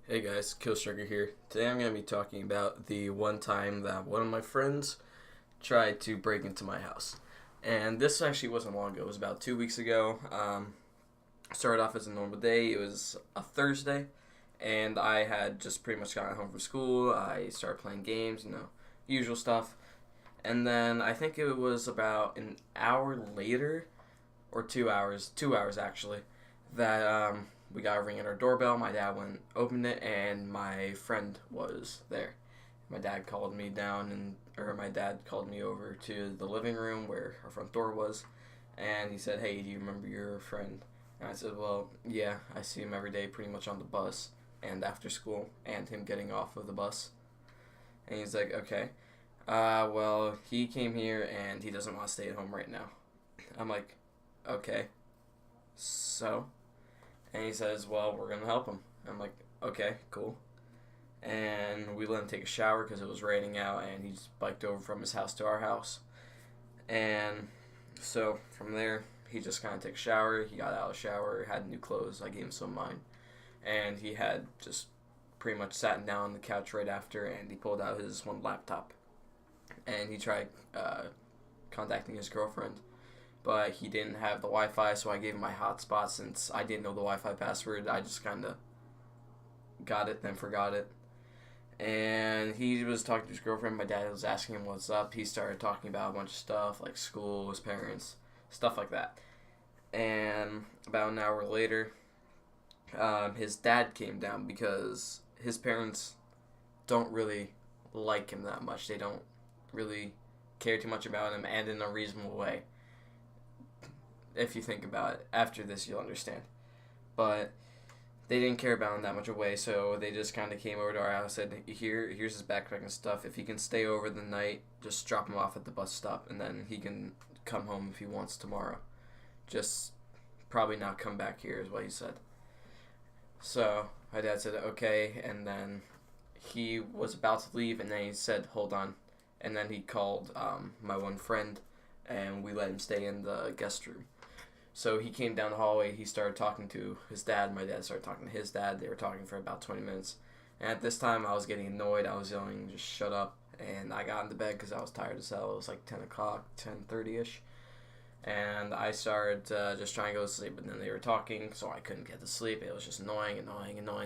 Hey guys, Killstriker here. Today I'm going to be talking about the one time that one of my friends tried to break into my house. And this actually wasn't long ago, it was about 2 weeks ago. Started off as a normal day, it was a Thursday, and I had just pretty much gotten home from school. I started playing games, usual stuff. And then I think it was about an hour later, or 2 hours, 2 hours actually, that we got a ring at our doorbell. My dad went opened it, and my friend was there. My dad called me down, or my dad called me over to the living room where our front door was, and he said, "Hey, do you remember your friend?" And I said, "Well, yeah, I see him every day, pretty much on the bus and after school, and him getting off of the bus." And he's like, "Okay, well, he came here and he doesn't want to stay at home right now." I'm like, "Okay, so?" And he says, "Well, we're going to help him." I'm like, "Okay, cool." And we let him take a shower because it was raining out, and he just biked over from his house to our house. And so from there, he just kind of took a shower. He got out of the shower, had new clothes. I gave him some of mine. And he had just pretty much sat down on the couch right after, and he pulled out his one laptop. And he tried contacting his girlfriend, but he didn't have the Wi-Fi, so I gave him my hotspot since I didn't know the Wi-Fi password. I just kind of got it, then forgot it. And he was talking to his girlfriend. My dad was asking him what's up. He started talking about a bunch of stuff, like school, his parents, stuff like that. And about an hour later, his dad came down because his parents don't really like him that much. They don't really care too much about him, and in a reasonable way. If you think about it, after this you'll understand. But they didn't care about him that much away, so they just kind of came over to our house and said, here's his backpack and stuff. If he can stay over the night, just drop him off at the bus stop, and then he can come home if he wants tomorrow. Just probably not come back here is what he said. So my dad said, okay, and then he was about to leave, and then he said, hold on. And then he called my one friend, and we let him stay in the guest room. So he came down the hallway. He started talking to his dad. My dad started talking to his dad. They were talking for about 20 minutes. And at this time, I was getting annoyed. I was yelling, just shut up. And I got into bed because I was tired as hell. It was like 10 o'clock, 10:30ish. And I started just trying to go to sleep. But then they were talking, so I couldn't get to sleep. It was just annoying.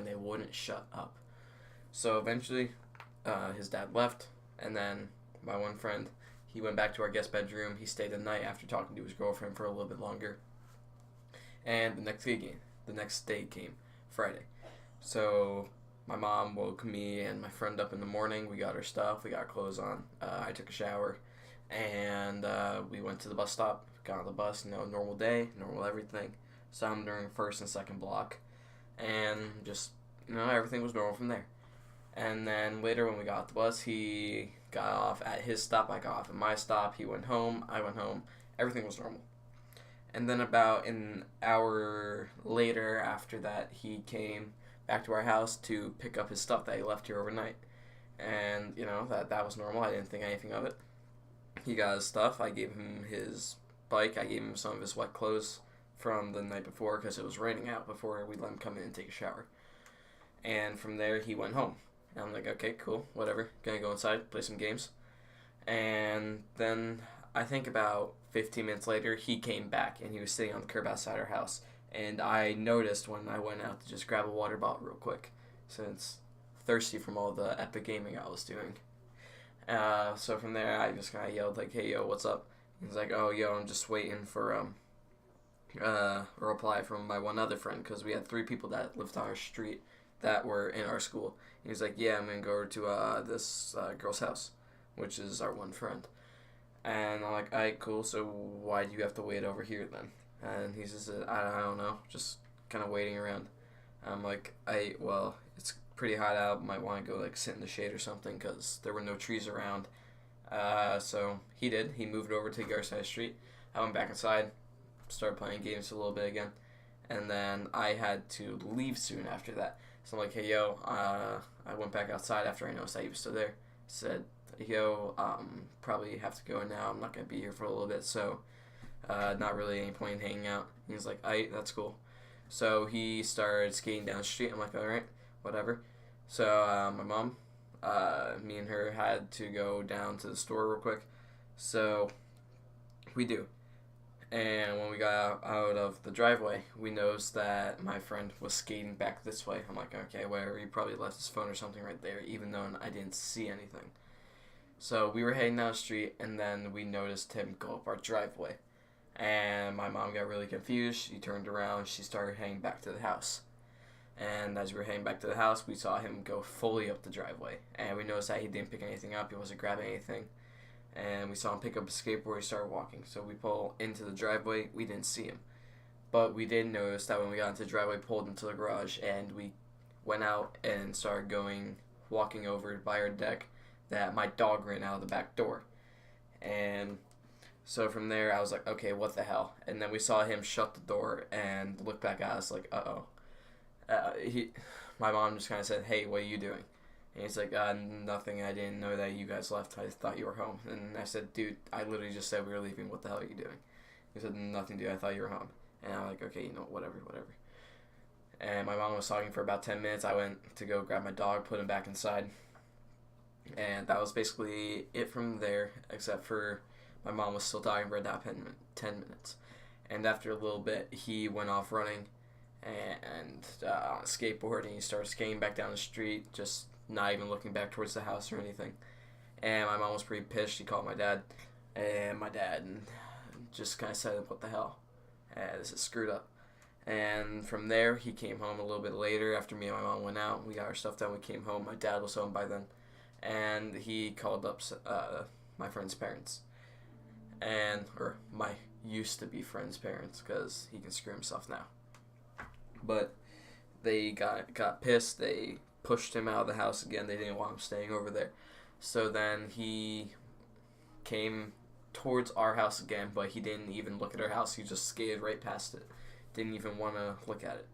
They wouldn't shut up. So eventually, his dad left. And then my one friend, he went back to our guest bedroom. He stayed the night after talking to his girlfriend for a little bit longer. And the next day came, Friday. So my mom woke me and my friend up in the morning. We got our stuff. We got our clothes on. I took a shower. And we went to the bus stop. Got on the bus. Normal day, normal everything. So I'm during first and second block. And just, everything was normal from there. And then later when we got off the bus, he got off at his stop. I got off at my stop. He went home. I went home. Everything was normal. And then about an hour later after that, he came back to our house to pick up his stuff that he left here overnight. And, that was normal. I didn't think anything of it. He got his stuff. I gave him his bike. I gave him some of his wet clothes from the night before because it was raining out before we let him come in and take a shower. And from there, he went home. And I'm like, okay, cool, whatever. Gonna go inside, play some games. And then I think about 15 minutes later, he came back, and he was sitting on the curb outside our house. And I noticed when I went out to just grab a water bottle real quick, since thirsty from all the epic gaming I was doing. So from there, I just kind of yelled, like, hey, yo, what's up? He's like, oh, yo, I'm just waiting for a reply from my one other friend, because we had 3 people that lived on our street that were in our school. He was like, yeah, I'm going to go over to this girl's house, which is our one friend. And I'm like, alright, cool, so why do you have to wait over here then? And he says, I don't know, just kind of waiting around. I'm like, well, it's pretty hot out, might want to go, sit in the shade or something, because there were no trees around. So he did. He moved over to the other side of the street. I went back inside, started playing games a little bit again, and then I had to leave soon after that. So I'm like, hey, yo, I went back outside after I noticed that he was still there. Said, yo, probably have to go now. I'm not going to be here for a little bit, so not really any point in hanging out. He's like, that's cool. So he started skating down the street. I'm like, all right, whatever. So my mom, me and her had to go down to the store real quick. So we do. And when we got out of the driveway, we noticed that my friend was skating back this way. I'm like, okay, whatever. He probably left his phone or something right there, even though I didn't see anything. So we were heading down the street, and then we noticed him go up our driveway. And my mom got really confused. She turned around. She started heading back to the house. And as we were heading back to the house, we saw him go fully up the driveway. And we noticed that he didn't pick anything up. He wasn't grabbing anything. And we saw him pick up a skateboard. He started walking. So we pull into the driveway. We didn't see him. But we did notice that when we got into the driveway, pulled into the garage, and we went out and started walking over by our deck, that my dog ran out of the back door. And so from there, I was like, okay, what the hell? And then we saw him shut the door and look back at us like, uh-oh. My mom just kind of said, hey, what are you doing? And he's like, nothing. I didn't know that you guys left. I thought you were home. And I said, dude, I literally just said we were leaving. What the hell are you doing? He said, nothing, dude. I thought you were home. And I'm like, okay, whatever. And my mom was talking for about 10 minutes. I went to go grab my dog, put him back inside. And that was basically it from there, except for my mom was still talking for about 10 minutes. And after a little bit, he went off running and on a skateboard, and he started skating back down the street, just not even looking back towards the house or anything. And my mom was pretty pissed. She called my dad, and my dad just kind of said, what the hell? This is screwed up. And from there, he came home a little bit later after me and my mom went out. We got our stuff done. We came home. My dad was home by then. And he called up my friend's parents. Or my used-to-be friend's parents, because he can screw himself now. But they got pissed. They pushed him out of the house again. They didn't want him staying over there. So then he came towards our house again, but he didn't even look at our house. He just skated right past it. Didn't even want to look at it.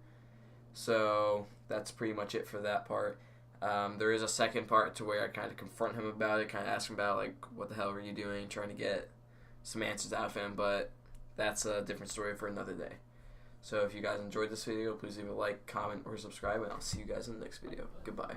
So that's pretty much it for that part. There is a second part to where I kind of confront him about it, kind of ask him about, like, what the hell were you doing, trying to get some answers out of him, but that's a different story for another day. So if you guys enjoyed this video, please leave a like, comment, or subscribe, and I'll see you guys in the next video. Goodbye.